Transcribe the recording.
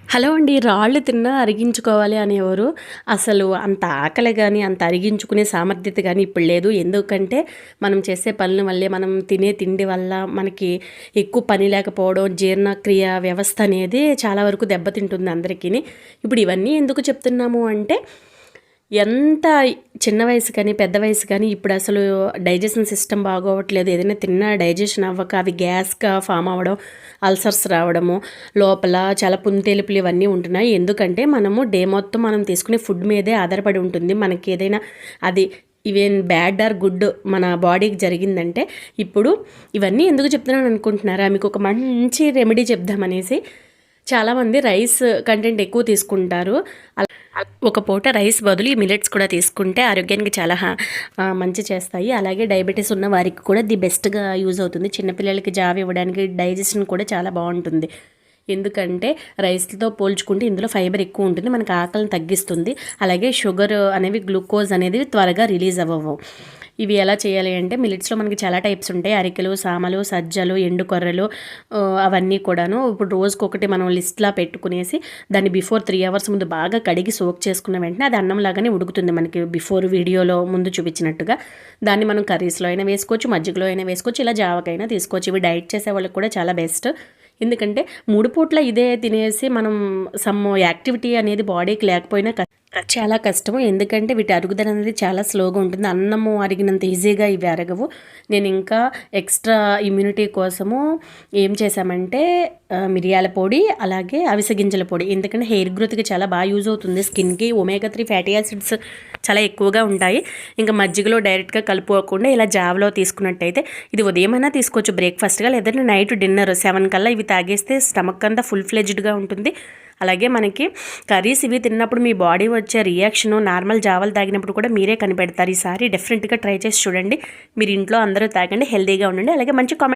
Hello అండి. రాళ్ళు తిన్నా అరిగించుకోవాలి అనేవారు. అసలు అంత ఆకలి గాని, అంత అరిగించుకునే సామర్థ్యత గాని ఇప్పుడు లేదు. ఎందుకంటే మనం చేసే పనుల వల్లే, మనం తినే తిండి వల్ల మనకి ఎక్కువ పని లేకపోవడం, జీర్ణక్రియ వ్యవస్థ అనేది చాలా వరకు దెబ్బతింటుంది అందరికీని. ఇప్పుడు ఇవన్నీ ఎందుకు చెప్తున్నాము అంటే ఎంత చిన్న వయసు కానీ, పెద్ద వయసు కానీ ఇప్పుడు అసలు డైజెషన్ సిస్టమ్ బాగోవట్లేదు. ఏదైనా తిన్నా డైజెషన్ అవ్వక అవి గ్యాస్‌గా ఫామ్ అవ్వడం, అల్సర్స్ రావడము, లోపల చాలా పుంతెలుపులు ఇవన్నీ ఉంటున్నాయి. ఎందుకంటే మనము డే మొత్తం మనం తీసుకునే ఫుడ్ మీదే ఆధారపడి ఉంటుంది. మనకి ఏదైనా అది ఈవెన్ బ్యాడ్ ఆర్ గుడ్ మన బాడీకి జరిగిందంటే ఇప్పుడు ఇవన్నీ ఎందుకు చెప్తున్నాను అనుకుంటున్నారా? మీకు ఒక మంచి రెమెడీ చెప్దామనేసి. చాలామంది రైస్ కంటెంట్ ఎక్కువ తీసుకుంటారు. ఒక పూట రైస్ బదులు ఈ మిల్లెట్స్ కూడా తీసుకుంటే ఆరోగ్యానికి చాలా మంచి చేస్తాయి. అలాగే డయాబెటీస్ ఉన్న వారికి కూడా ది బెస్ట్‌గా యూజ్ అవుతుంది. చిన్నపిల్లలకి జావ ఇవ్వడానికి డైజెషన్ కూడా చాలా బాగుంటుంది. ఎందుకంటే రైస్‌తో పోల్చుకుంటే ఇందులో ఫైబర్ ఎక్కువ ఉంటుంది. మనకు ఆకలిని తగ్గిస్తుంది. అలాగే షుగర్ అనేవి, గ్లూకోజ్ అనేది త్వరగా రిలీజ్ అవ్వవు. ఇవి ఎలా చేయాలి అంటే మిల్లెట్స్‌లో మనకి చాలా టైప్స్ ఉంటాయి. అరికెలు, సామలు, సజ్జలు, ఎండు కొర్రలు అవన్నీ కూడాను. ఇప్పుడు రోజుకొకటి మనం లిస్ట్‌లా పెట్టుకునేసి దాన్ని బిఫోర్ 3 అవర్స్ ముందు బాగా కడిగి సోక్ చేసుకున్న వెంటనే అది అన్నం లాగానే ఉడుకుతుంది మనకి బిఫోర్ వీడియోలో ముందు చూపించినట్టుగా. దాన్ని మనం కర్రీస్‌లో అయినా వేసుకోవచ్చు, మజ్జిగలో అయినా వేసుకోవచ్చు, ఇలా జావకైనా తీసుకోవచ్చు. ఇవి డైట్ చేసే వాళ్ళకి కూడా చాలా బెస్ట్. ఎందుకంటే 3 పూట్ల ఇదే తినేసి మనం సమ్ యాక్టివిటీ అనేది బాడీకి లేకపోయినా చాలా కష్టము. ఎందుకంటే వీటి అరుగుదల అనేది చాలా స్లోగా ఉంటుంది. అన్నము అరిగినంత ఈజీగా ఇవి అరగవు. నేను ఇంకా ఎక్స్ట్రా ఇమ్యూనిటీ కోసము ఏం చేశామంటే మిరియాల పొడి, అలాగే అవిసె గింజల పొడి. ఎందుకంటే హెయిర్ గ్రోత్కి చాలా బాగా యూజ్ అవుతుంది. స్కిన్కి ఒమేగా 3 ఫ్యాటీ యాసిడ్స్ చాలా ఎక్కువగా ఉంటాయి. ఇంకా మజ్జిగలో డైరెక్ట్గా కలుపుకోకుండా ఇలా జావలో తీసుకున్నట్టయితే ఇది ఉదయమైనా తీసుకోవచ్చు బ్రేక్ఫాస్ట్గా, లేదంటే నైట్ డిన్నర్ 7 కల్లా ఇవి తాగేస్తే స్టమక్ అంతా ఫుల్ ఫ్లెడ్జ్డ్గా ఉంటుంది. అలాగే మనకి కర్రీస్ ఇవి తిన్నప్పుడు మీ బాడీ వచ్చే రియాక్షను నార్మల్ జావలు తాగినప్పుడు కూడా మీరే కనిపెడతారు. ఈసారి డెఫినెట్గా ట్రై చేసి చూడండి. మీరు ఇంట్లో అందరూ తాగండి, హెల్తీగా ఉండండి. అలాగే మంచి కామెంట్